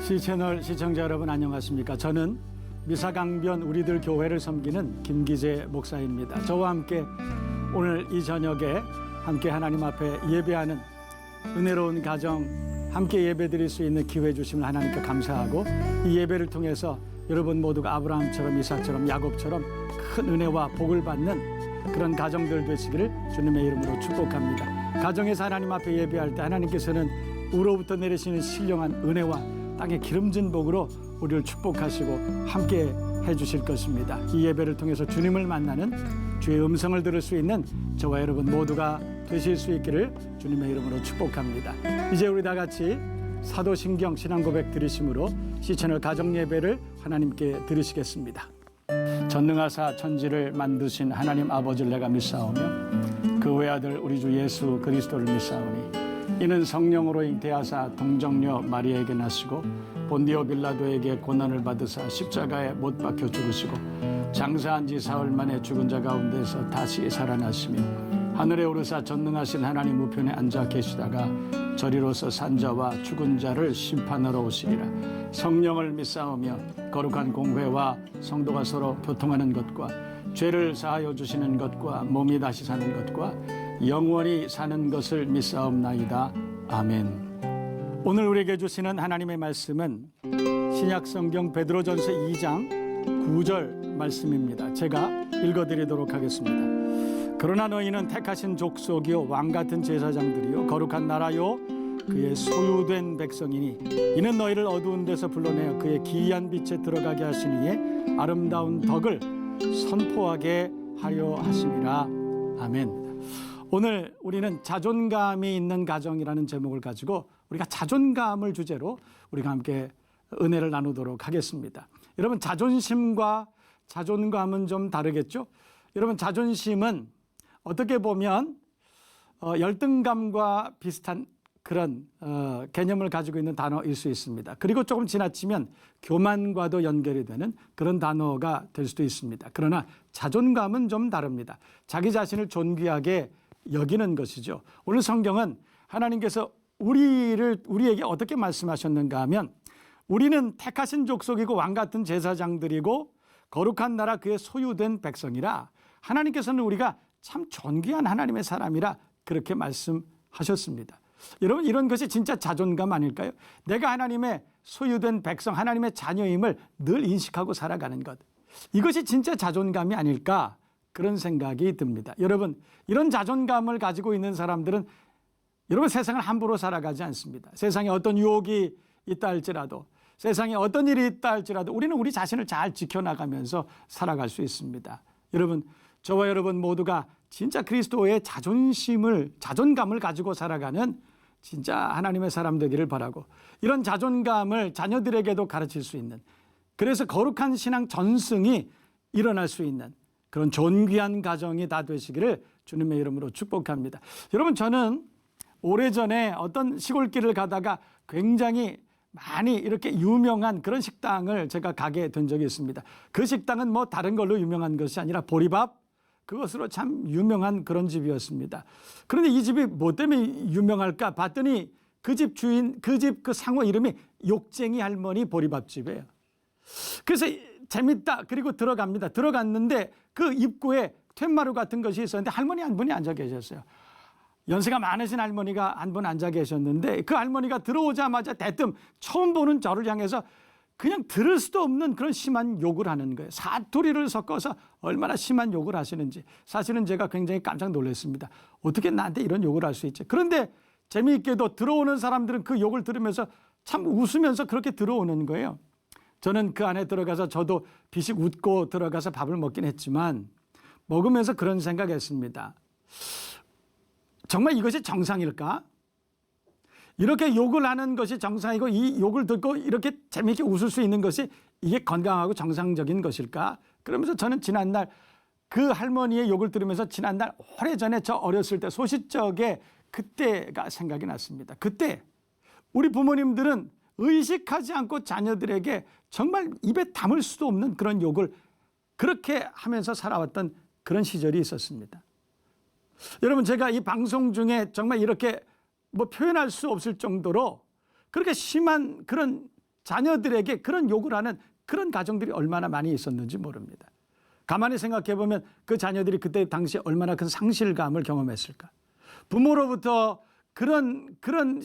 시채널 시청자 여러분 안녕하십니까? 저는 미사강변 우리들 교회를 섬기는 김기재 목사입니다. 저와 함께 오늘 이 저녁에 함께 하나님 앞에 예배하는 은혜로운 가정 함께 예배드릴 수 있는 기회 주심을 하나님께 감사하고, 이 예배를 통해서 여러분 모두가 아브라함처럼 이삭처럼 야곱처럼 큰 은혜와 복을 받는 그런 가정들 되시기를 주님의 이름으로 축복합니다. 가정에서 하나님 앞에 예배할 때 하나님께서는 우로부터 내리시는 신령한 은혜와 땅의 기름진 복으로 우리를 축복하시고 함께 해주실 것입니다. 이 예배를 통해서 주님을 만나는, 주의 음성을 들을 수 있는 저와 여러분 모두가 되실 수 있기를 주님의 이름으로 축복합니다. 이제 우리 다 같이 사도신경 신앙고백 드리심으로 시채널 가정예배를 하나님께 드리시겠습니다. 전능하사 천지를 만드신 하나님 아버지를 내가 믿사오며 그 외아들 우리 주 예수 그리스도를 믿사오니 이는 성령으로 잉태하사 동정녀 마리아에게 나시고 본디오 빌라도에게 고난을 받으사 십자가에 못 박혀 죽으시고 장사한 지 사흘 만에 죽은 자 가운데서 다시 살아나시며 하늘에 오르사 전능하신 하나님 우편에 앉아 계시다가 저리로서 산자와 죽은 자를 심판하러 오시리라. 성령을 믿사오며 거룩한 공회와 성도가 서로 교통하는 것과 죄를 사하여 주시는 것과 몸이 다시 사는 것과 영원히 사는 것을 믿사옵나이다. 아멘. 오늘 우리에게 주시는 하나님의 말씀은 신약성경 베드로전서 2장 9절 말씀입니다. 제가 읽어드리도록 하겠습니다. 그러나 너희는 택하신 족속이요 왕같은 제사장들이요 거룩한 나라요 그의 소유된 백성이니 이는 너희를 어두운 데서 불러내어 그의 기이한 빛에 들어가게 하신 이의 아름다운 덕을 선포하게 하려 하심이라. 아멘. 오늘 우리는 자존감이 있는 가정이라는 제목을 가지고 우리가 자존감을 주제로 우리가 함께 은혜를 나누도록 하겠습니다. 여러분, 자존심과 자존감은 좀 다르겠죠? 여러분, 자존심은 어떻게 보면 열등감과 비슷한 그런 개념을 가지고 있는 단어일 수 있습니다. 그리고 조금 지나치면 교만과도 연결이 되는 그런 단어가 될 수도 있습니다. 그러나 자존감은 좀 다릅니다. 자기 자신을 존귀하게 여기는 것이죠. 오늘 성경은 하나님께서 우리에게 어떻게 말씀하셨는가 하면, 우리는 택하신 족속이고 왕같은 제사장들이고 거룩한 나라 그의 소유된 백성이라, 하나님께서는 우리가 참 존귀한 하나님의 사람이라 그렇게 말씀하셨습니다. 여러분, 이런 것이 진짜 자존감 아닐까요? 내가 하나님의 소유된 백성, 하나님의 자녀임을 늘 인식하고 살아가는 것, 이것이 진짜 자존감이 아닐까, 그런 생각이 듭니다. 여러분, 이런 자존감을 가지고 있는 사람들은 여러분 세상을 함부로 살아가지 않습니다. 세상에 어떤 유혹이 있다 할지라도, 세상에 어떤 일이 있다 할지라도 우리는 우리 자신을 잘 지켜나가면서 살아갈 수 있습니다. 여러분, 저와 여러분 모두가 진짜 그리스도의 자존감을 가지고 살아가는 진짜 하나님의 사람 되기를 바라고, 이런 자존감을 자녀들에게도 가르칠 수 있는, 그래서 거룩한 신앙 전승이 일어날 수 있는 그런 존귀한 가정이 다 되시기를 주님의 이름으로 축복합니다. 여러분, 저는 오래전에 어떤 시골길을 가다가 굉장히 많이 이렇게 유명한 그런 식당을 제가 가게 된 적이 있습니다. 그 식당은 뭐 다른 걸로 유명한 것이 아니라 보리밥, 그것으로 참 유명한 그런 집이었습니다. 그런데 이 집이 뭐 때문에 유명할까 봤더니 그 집 주인, 그 상호 이름이 욕쟁이 할머니 보리밥집이에요. 그래서 재밌다. 그리고 들어갑니다. 들어갔는데 그 입구에 툇마루 같은 것이 있었는데 할머니 한 분이 앉아 계셨어요. 연세가 많으신 할머니가 한 분 앉아 계셨는데, 그 할머니가 들어오자마자 대뜸 처음 보는 저를 향해서 그냥 들을 수도 없는 그런 심한 욕을 하는 거예요. 사투리를 섞어서 얼마나 심한 욕을 하시는지 사실은 제가 굉장히 깜짝 놀랐습니다. 어떻게 나한테 이런 욕을 할 수 있지? 그런데 재미있게도 들어오는 사람들은 그 욕을 들으면서 참 웃으면서 그렇게 들어오는 거예요. 저는 그 안에 들어가서 저도 비식 웃고 들어가서 밥을 먹긴 했지만 먹으면서 그런 생각했습니다. 정말 이것이 정상일까? 이렇게 욕을 하는 것이 정상이고 이 욕을 듣고 이렇게 재미있게 웃을 수 있는 것이 이게 건강하고 정상적인 것일까? 그러면서 저는 지난날 그 할머니의 욕을 들으면서 지난날 오래전에 저 어렸을 때 소시적에 그때가 생각이 났습니다. 그때 우리 부모님들은 의식하지 않고 자녀들에게 정말 입에 담을 수도 없는 그런 욕을 그렇게 하면서 살아왔던 그런 시절이 있었습니다. 여러분, 제가 이 방송 중에 정말 이렇게 뭐 표현할 수 없을 정도로 그렇게 심한 그런 자녀들에게 그런 욕을 하는 그런 가정들이 얼마나 많이 있었는지 모릅니다. 가만히 생각해 보면 그 자녀들이 그때 당시에 얼마나 큰 상실감을 경험했을까. 부모로부터 그런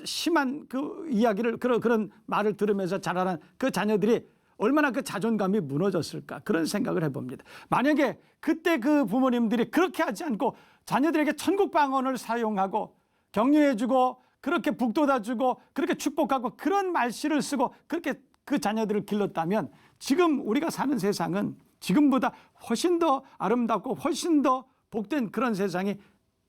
심한 그 이야기를 그런 말을 들으면서 자라난 그 자녀들이 얼마나 그 자존감이 무너졌을까, 그런 생각을 해봅니다. 만약에 그때 그 부모님들이 그렇게 하지 않고 자녀들에게 천국 방언을 사용하고 격려해주고 그렇게 북돋아주고 그렇게 축복하고 그런 말씨를 쓰고 그렇게 그 자녀들을 길렀다면 지금 우리가 사는 세상은 지금보다 훨씬 더 아름답고 훨씬 더 복된 그런 세상이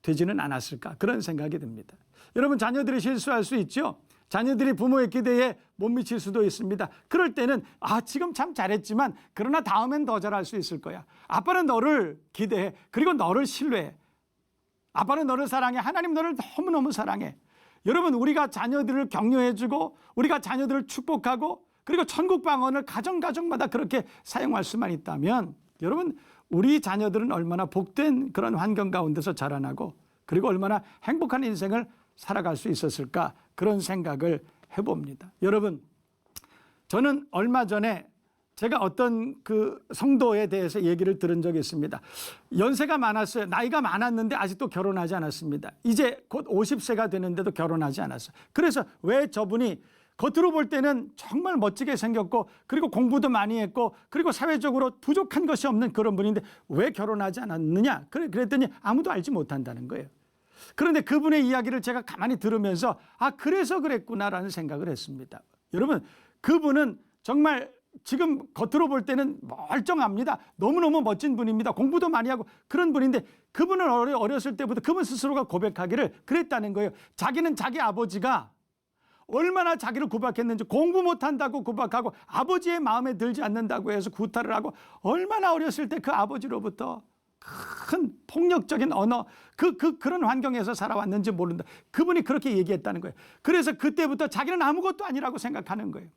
되지는 않았을까, 그런 생각이 듭니다. 여러분, 자녀들이 실수할 수 있죠. 자녀들이 부모의 기대에 못 미칠 수도 있습니다. 그럴 때는 지금 참 잘했지만 그러나 다음엔 더 잘할 수 있을 거야. 아빠는 너를 기대해. 그리고 너를 신뢰해. 아빠는 너를 사랑해. 하나님 너를 너무너무 사랑해. 여러분, 우리가 자녀들을 격려해주고 우리가 자녀들을 축복하고 그리고 천국 방언을 가정마다 그렇게 사용할 수만 있다면 여러분, 우리 자녀들은 얼마나 복된 그런 환경 가운데서 자라나고 그리고 얼마나 행복한 인생을 살아갈 수 있었을까, 그런 생각을 해봅니다. 여러분, 저는 얼마 전에 제가 어떤 그 성도에 대해서 얘기를 들은 적이 있습니다. 연세가 많았어요. 나이가 많았는데 아직도 결혼하지 않았습니다. 이제 곧 50세가 되는데도 결혼하지 않았어요. 그래서 왜 저분이 겉으로 볼 때는 정말 멋지게 생겼고 그리고 공부도 많이 했고 그리고 사회적으로 부족한 것이 없는 그런 분인데 왜 결혼하지 않았느냐, 그랬더니 아무도 알지 못한다는 거예요. 그런데 그분의 이야기를 제가 가만히 들으면서 그래서 그랬구나라는 생각을 했습니다. 여러분, 그분은 정말 지금 겉으로 볼 때는 멀쩡합니다. 너무너무 멋진 분입니다. 공부도 많이 하고 그런 분인데 그분은 어렸을 때부터 그분 스스로가 고백하기를 그랬다는 거예요. 자기는 자기 아버지가 얼마나 자기를 구박했는지, 공부 못한다고 구박하고 아버지의 마음에 들지 않는다고 해서 구타를 하고 얼마나 어렸을 때 그 아버지로부터 큰 폭력적인 언어, 그런 환경에서 살아왔는지 모른다. 그분이 그렇게 얘기했다는 거예요. 그래서 그때부터 자기는 아무것도 아니라고 생각하는 거예요.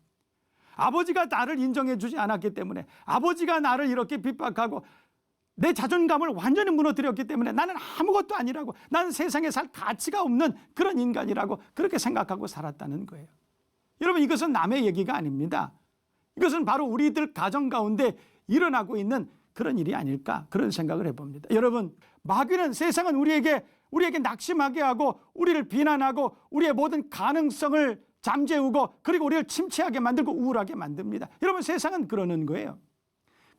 아버지가 나를 인정해 주지 않았기 때문에, 아버지가 나를 이렇게 핍박하고 내 자존감을 완전히 무너뜨렸기 때문에 나는 아무것도 아니라고, 나는 세상에 살 가치가 없는 그런 인간이라고 그렇게 생각하고 살았다는 거예요. 여러분, 이것은 남의 얘기가 아닙니다. 이것은 바로 우리들 가정 가운데 일어나고 있는 그런 일이 아닐까, 그런 생각을 해봅니다. 여러분, 마귀는, 세상은 우리에게 낙심하게 하고 우리를 비난하고 우리의 모든 가능성을 잠재우고 그리고 우리를 침체하게 만들고 우울하게 만듭니다. 여러분, 세상은 그러는 거예요.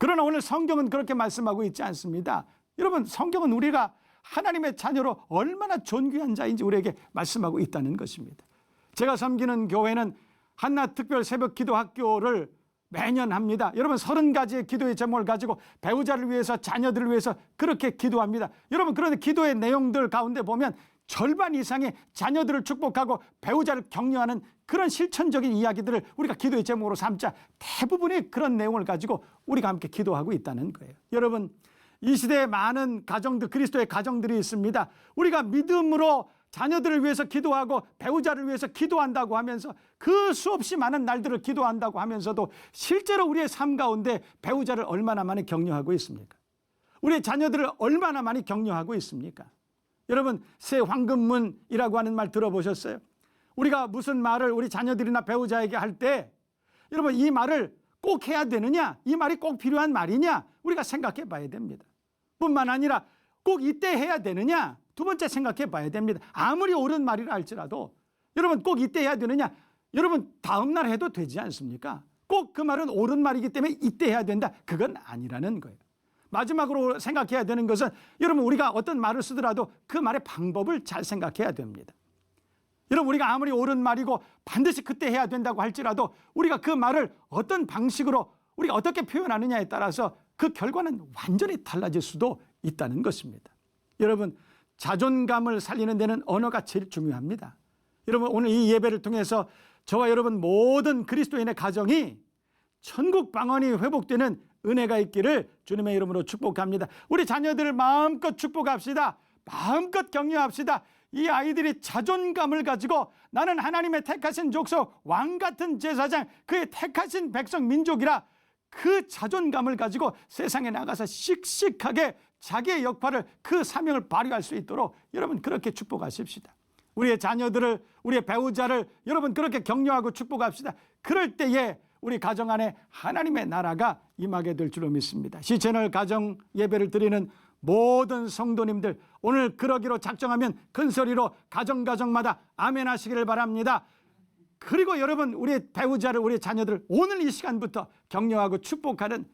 그러나 오늘 성경은 그렇게 말씀하고 있지 않습니다. 여러분, 성경은 우리가 하나님의 자녀로 얼마나 존귀한 자인지 우리에게 말씀하고 있다는 것입니다. 제가 섬기는 교회는 한낮 특별 새벽 기도 학교를 매년 합니다. 여러분, 30가지의 기도의 제목을 가지고 배우자를 위해서, 자녀들을 위해서 그렇게 기도합니다. 여러분, 그런데 기도의 내용들 가운데 보면 절반 이상의 자녀들을 축복하고 배우자를 격려하는 그런 실천적인 이야기들을 우리가 기도의 제목으로 삼자 대부분의 그런 내용을 가지고 우리가 함께 기도하고 있다는 거예요. 여러분, 이 시대에 많은 가정들, 그리스도의 가정들이 있습니다. 우리가 믿음으로 자녀들을 위해서 기도하고 배우자를 위해서 기도한다고 하면서 그 수없이 많은 날들을 기도한다고 하면서도 실제로 우리의 삶 가운데 배우자를 얼마나 많이 격려하고 있습니까? 우리의 자녀들을 얼마나 많이 격려하고 있습니까? 여러분, 새 황금문이라고 하는 말 들어보셨어요? 우리가 무슨 말을 우리 자녀들이나 배우자에게 할 때 여러분, 이 말을 꼭 해야 되느냐, 이 말이 꼭 필요한 말이냐, 우리가 생각해 봐야 됩니다. 뿐만 아니라 꼭 이때 해야 되느냐, 두 번째 생각해 봐야 됩니다. 아무리 옳은 말이라 할지라도 여러분, 꼭 이때 해야 되느냐, 여러분 다음날 해도 되지 않습니까? 꼭 그 말은 옳은 말이기 때문에 이때 해야 된다, 그건 아니라는 거예요. 마지막으로 생각해야 되는 것은 여러분, 우리가 어떤 말을 쓰더라도 그 말의 방법을 잘 생각해야 됩니다. 여러분, 우리가 아무리 옳은 말이고 반드시 그때 해야 된다고 할지라도 우리가 그 말을 어떤 방식으로 우리가 어떻게 표현하느냐에 따라서 그 결과는 완전히 달라질 수도 있다는 것입니다. 여러분, 자존감을 살리는 데는 언어가 제일 중요합니다. 여러분, 오늘 이 예배를 통해서 저와 여러분 모든 그리스도인의 가정이 천국 방언이 회복되는 은혜가 있기를 주님의 이름으로 축복합니다. 우리 자녀들을 마음껏 축복합시다. 마음껏 격려합시다. 이 아이들이 자존감을 가지고 나는 하나님의 택하신 족속, 왕같은 제사장, 그의 택하신 백성 민족이라 그 자존감을 가지고 세상에 나가서 씩씩하게 자기의 역할을, 그 사명을 발휘할 수 있도록 여러분 그렇게 축복하십시다. 우리의 자녀들을, 우리의 배우자를 여러분 그렇게 격려하고 축복합시다. 그럴 때에 우리 가정 안에 하나님의 나라가 임하게 될 줄로 믿습니다. 시채널 가정 예배를 드리는 모든 성도님들, 오늘 그러기로 작정하면 큰 소리로 가정마다 아멘 하시기를 바랍니다. 그리고 여러분, 우리 배우자를, 우리 자녀들을 오늘 이 시간부터 격려하고 축복하는,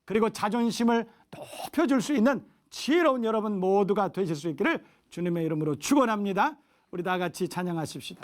그리고 자존심을 높여줄 수 있는 지혜로운 여러분 모두가 되실 수 있기를 주님의 이름으로 축원합니다. 우리 다 같이 찬양하십시다.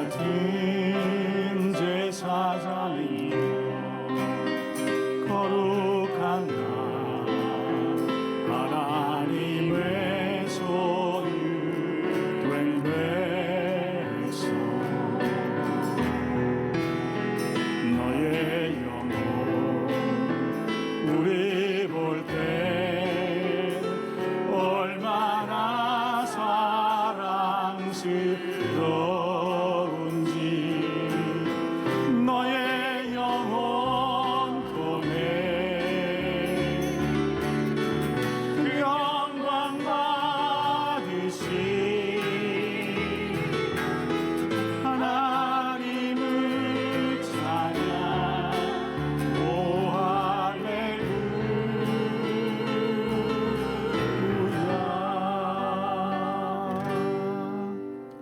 왕같은 제사장이여 거룩한 나 하나님의 소유된 백성 너의 영혼 우리 볼 때 얼마나 사랑스러운지 너의 영혼 통해 그 영광 받으신 하나님을 찬양 오 할렐루야.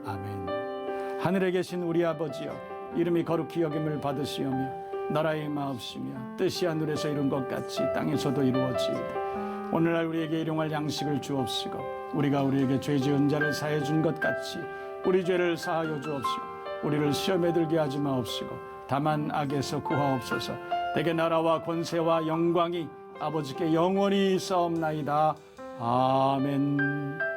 아멘. 하늘에 계신 우리 아버지여, 이름이 거룩히 여김을 받으시오며 나라의 마옵시며 뜻이 하늘에서 이룬 것 같이 땅에서도 이루어지이다. 오늘날 우리에게 일용할 양식을 주옵시고 우리가 우리에게 죄 지은 자를 사해 준 것 같이 우리 죄를 사하여 주옵시고 우리를 시험에 들게 하지 마옵시고 다만 악에서 구하옵소서. 대개 나라와 권세와 영광이 아버지께 영원히 있사옵나이다. 아멘.